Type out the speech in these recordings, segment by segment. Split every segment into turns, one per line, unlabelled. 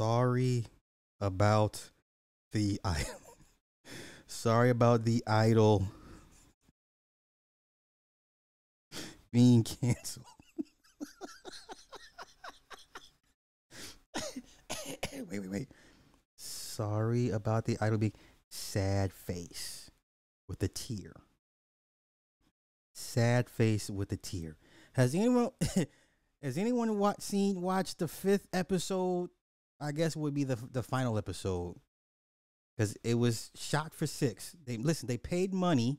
Sorry about the idol. Sorry about the idol being canceled. Wait. Sorry about the idol being sad face with a tear. Sad face with a tear. Has anyone watched the fifth episode? I guess would be the final episode, because it was shot for six. They paid money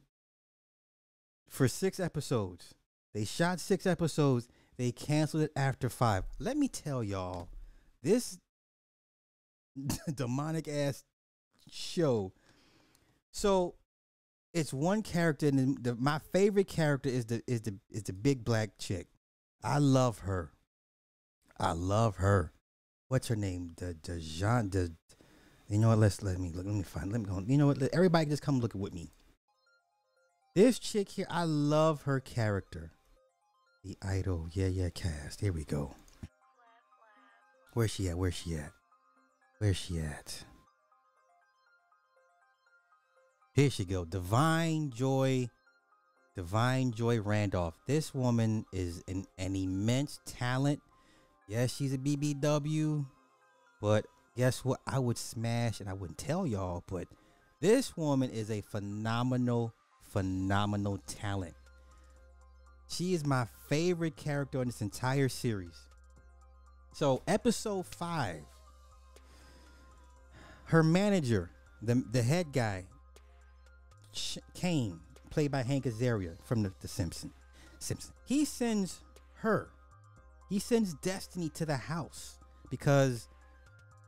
for 6 episodes. They shot 6 episodes. They canceled it after 5. Let me tell y'all, this demonic ass show. So it's one character, and my favorite character is the big black chick. I love her. What's her name? You know what? Let me find. Let me go. You know what? Everybody just come look with me. This chick here, I love her character. The idol, yeah, cast. Here we go. Where's she at? Here she go. Divine Joy Randolph. This woman is an immense talent. Yes, she's a BBW, but guess what? I would smash, and I wouldn't tell y'all, but this woman is a phenomenal talent. She is my favorite character in this entire series. So episode 5, her manager, the head guy, Kane, played by Hank Azaria from the Simpsons. He sends Destiny to the house because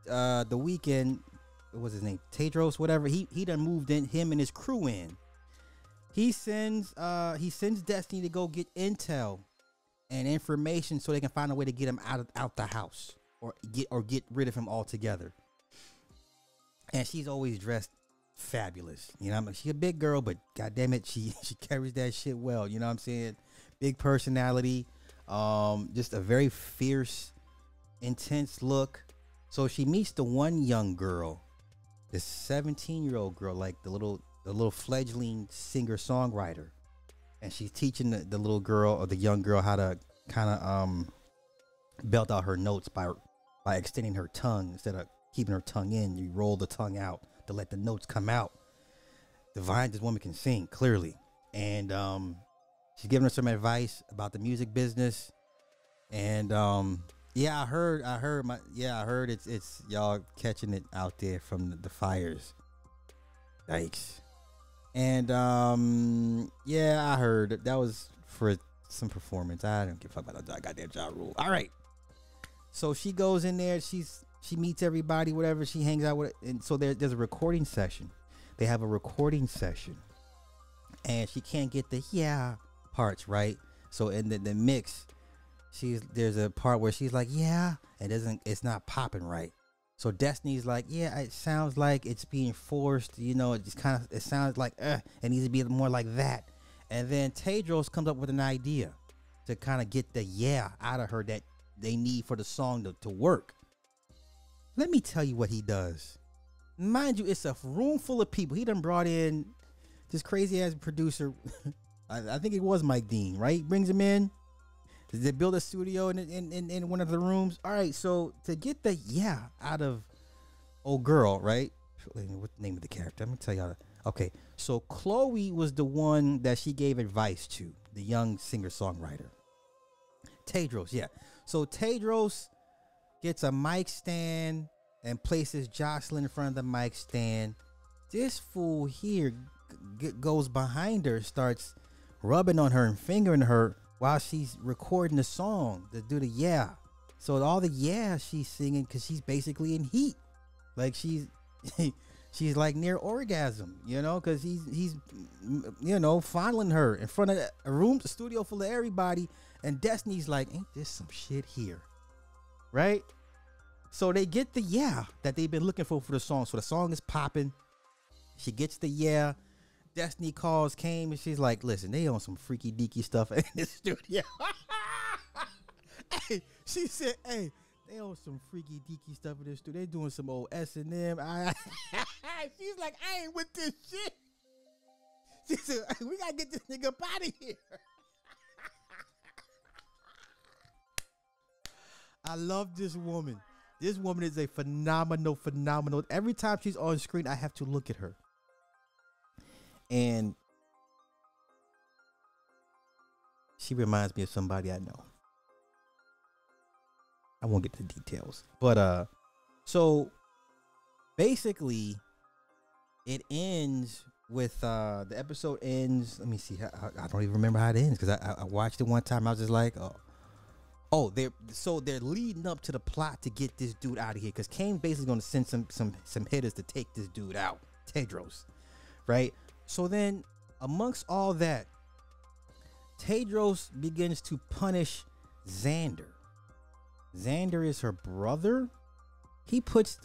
the weekend, what was his name, Tedros, whatever, he done moved in, him and his crew in. He sends Destiny to go get intel and information so they can find a way to get him out the house, or get rid of him altogether. And she's always dressed fabulous, you know. She's a big girl, but goddamn it, she carries that shit well. You know what I'm saying? Big personality, just a very fierce, intense look. So she meets the one young girl, this 17-year-old girl, like the little fledgling singer-songwriter, and she's teaching the little girl, or the young girl, how to kind of belt out her notes by extending her tongue. Instead of keeping her tongue in, you roll the tongue out to let the notes come out. This woman can sing clearly, and she's giving her some advice about the music business. And I heard it's y'all catching it out there from the fires. Yikes. And I heard that was for some performance. I don't give a fuck about that goddamn job rule. All right. So she goes in there, she meets everybody, whatever, she hangs out with it. And so there's a recording session. They have a recording session. And she can't get the parts right. So in the mix, there's a part where she's like, it's not popping right. So Destiny's like, it sounds like it's being forced, you know, it sounds like it needs to be more like that. And then Tedros comes up with an idea to kind of get the out of her that they need for the song to work. Let me tell you what he does. Mind you, it's a room full of people. He done brought in this crazy ass producer. I think it was Mike Dean, right? Brings him in. They build a studio in one of the rooms. All right, so to get the out of old girl, right? What's the name of the character? I'm gonna tell y'all. Okay, so Chloe was the one that she gave advice to, the young singer-songwriter. Tedros, So Tedros gets a mic stand and places Jocelyn in front of the mic stand. This fool here goes behind her, starts rubbing on her and fingering her while she's recording the song to do the So all the she's singing, because she's basically in heat, like she's like near orgasm, you know, because he's you know, fondling her in front of a studio full of everybody, and Destiny's like, ain't this some shit here, right? So they get the that they've been looking for the song. So the song is popping. She gets the Destiny calls Kane, and she's like, listen, they on some freaky deaky stuff in the studio. Hey, she said, hey, They on some freaky deaky stuff in this too. They doing some old S&M. She's like, I ain't with this shit. She said, we gotta get this nigga up out of here. I love this woman. This woman is a phenomenal. Every time she's on screen, I have to look at her. And she reminds me of somebody I know. I won't get to the details. But so basically it ends with the episode ends. Let me see. I don't even remember how it ends because I watched it one time. I was just like, oh, they're leading up to the plot to get this dude out of here because Kane basically going to send some hitters to take this dude out, Tedros, right? So then, amongst all that, Tedros begins to punish Xander. Xander is her brother. He puts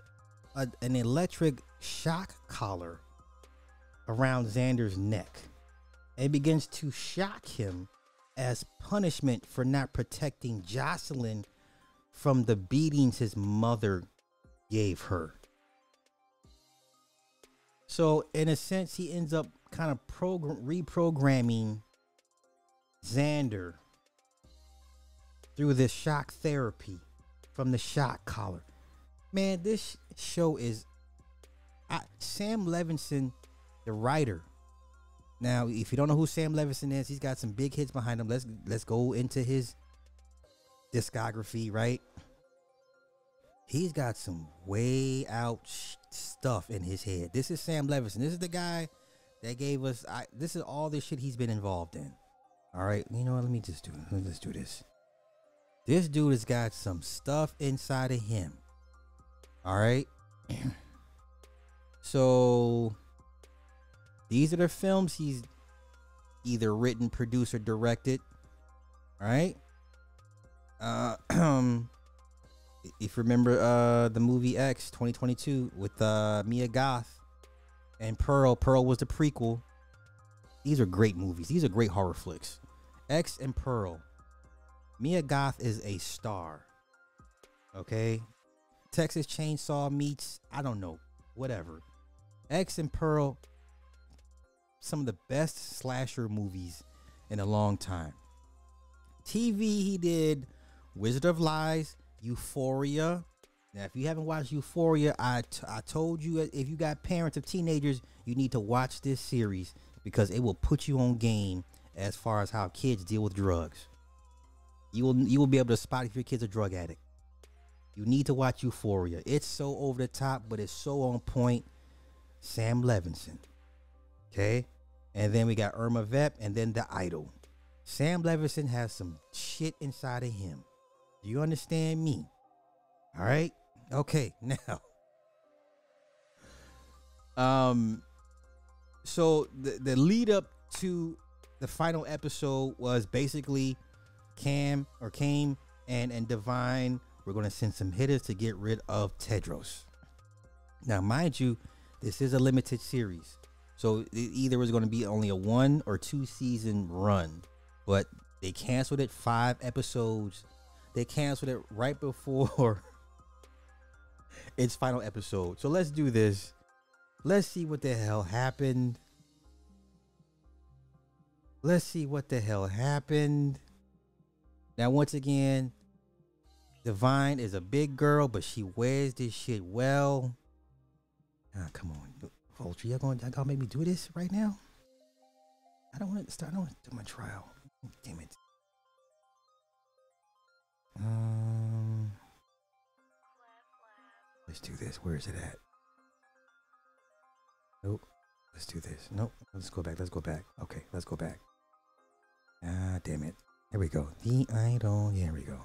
an electric shock collar around Xander's neck and begins to shock him as punishment for not protecting Jocelyn from the beatings his mother gave her. So in a sense, he ends up kind of reprogramming Xander through this shock therapy from the shock collar. Man, this show is Sam Levinson, the writer. Now, if you don't know who Sam Levinson is, he's got some big hits behind him. Let's go into his discography, right? He's got some way out stuff in his head. This is Sam Levinson. This is the guy that gave us. This is all this shit he's been involved in. All right, you know what? Let's do this. This dude has got some stuff inside of him. All right. So these are the films he's either written, produced, or directed. All right. If you remember the movie X 2022 with Mia Goth and Pearl. Pearl was the prequel. These are great movies. These are great horror flicks. X and Pearl. Mia Goth is a star. Okay. Texas Chainsaw meets, I don't know, whatever. X and Pearl, some of the best slasher movies in a long time. TV, he did Wizard of Lies, Euphoria. Now, if you haven't watched Euphoria, I told you, if you got parents of teenagers, you need to watch this series because it will put you on game as far as how kids deal with drugs. You will be able to spot if your kid's a drug addict. You need to watch Euphoria. It's so over the top, but it's so on point. Sam Levinson. Okay? And then we got Irma Vep and then The Idol. Sam Levinson has some shit inside of him. Do you understand me? All right? Okay, now. So the lead up to the final episode was basically Kane and Divine. We're going to send some hitters to get rid of Tedros. Now, mind you, this is a limited series. So it either was going to be only a 1 or 2 season run. But they canceled it 5 episodes. They canceled it right before its final episode. So let's do this. Let's see what the hell happened. Let's see what the hell happened. Now, once again, Divine is a big girl, but she wears this shit well. Come on, Vulture, y'all gonna make me do this right now? I don't want to start. I don't want to do my trial. Damn it. Let's do this. Where is it at? Nope. Let's do this. Nope. Let's go back. Let's go back. Okay, let's go back. Damn it. Here we go. The Idol. Here we go.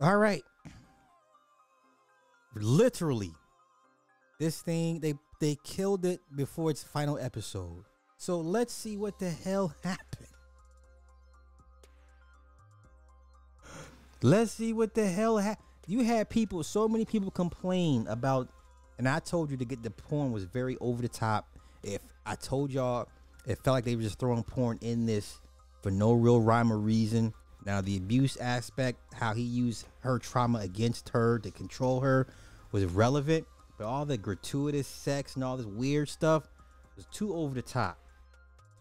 All right. Literally, this thing, they killed it before its final episode. So let's see what the hell happened. Let's see what the hell happened. You had people, so many people complain about, and I told you to get the porn was very over the top. If I told y'all, it felt like they were just throwing porn in this for no real rhyme or reason. Now, the abuse aspect, how he used her trauma against her to control her, was relevant, but all the gratuitous sex and all this weird stuff was too over the top.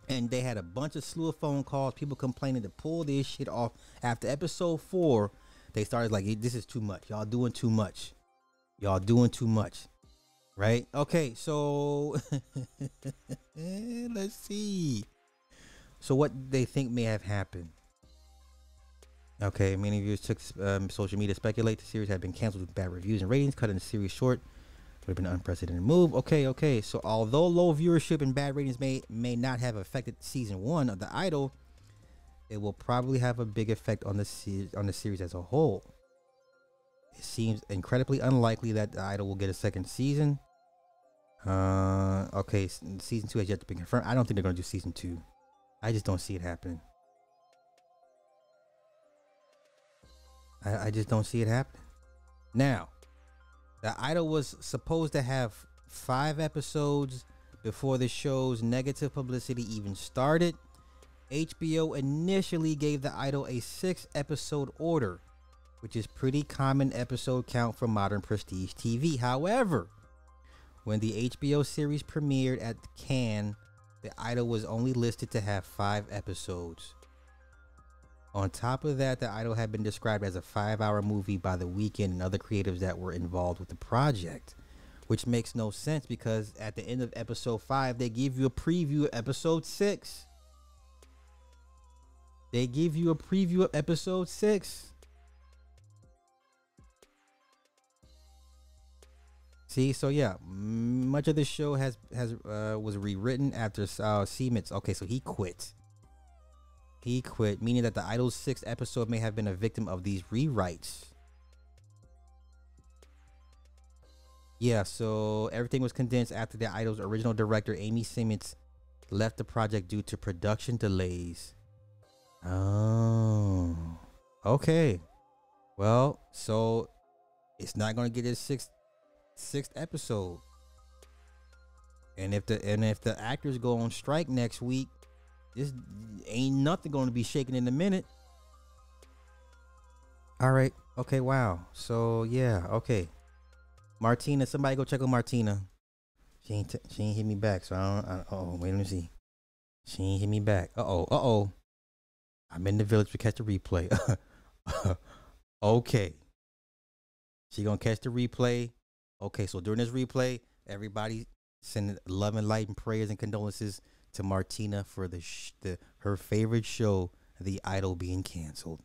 And they had a bunch of slew of phone calls, people complaining to pull this shit off. After episode 4, they started like, hey, this is too much. Y'all doing too much. Y'all doing too much. Right? Okay, so let's see. So what they think may have happened. Okay, many viewers took social media to speculate the series had been canceled with bad reviews and ratings, cutting the series short would have been an unprecedented move. Okay. So although low viewership and bad ratings may not have affected season 1 of The Idol, it will probably have a big effect on the series as a whole. It seems incredibly unlikely that The Idol will get a second season. Okay, season 2 has yet to be confirmed. I don't think they're going to do season 2. I just don't see it happening. I just don't see it happening. Now, The Idol was supposed to have 5 episodes before the show's negative publicity even started. HBO initially gave The Idol a 6-episode order, which is pretty common episode count for modern prestige TV. However, when the HBO series premiered at Cannes, The Idol was only listed to have 5 episodes. On top of that, The Idol had been described as a 5-hour movie by The Weeknd and other creatives that were involved with the project, which makes no sense because at the end of episode 5, they give you a preview of episode 6. They give you a preview of episode 6. See, so yeah, much of the show was rewritten after Seamitz. Okay, so he quit. He quit, meaning that The Idol's 6th episode may have been a victim of these rewrites. Yeah, so everything was condensed after The Idol's original director, Amy Seamitz, left the project due to production delays. Oh, okay. Well, so it's not going to get its sixth episode. And if the actors go on strike next week, this ain't nothing going to be shaking in a minute. All right. Okay. Wow. So yeah. Okay. Martina, somebody go check on Martina. She ain't hit me back. So I don't. Oh, wait. Let me see. She ain't hit me back. Uh-oh. I'm in the village to catch the replay. Okay. She gonna catch the replay. Okay. So during this replay, everybody send love and light and prayers and condolences to Martina for her favorite show, The Idol, being canceled.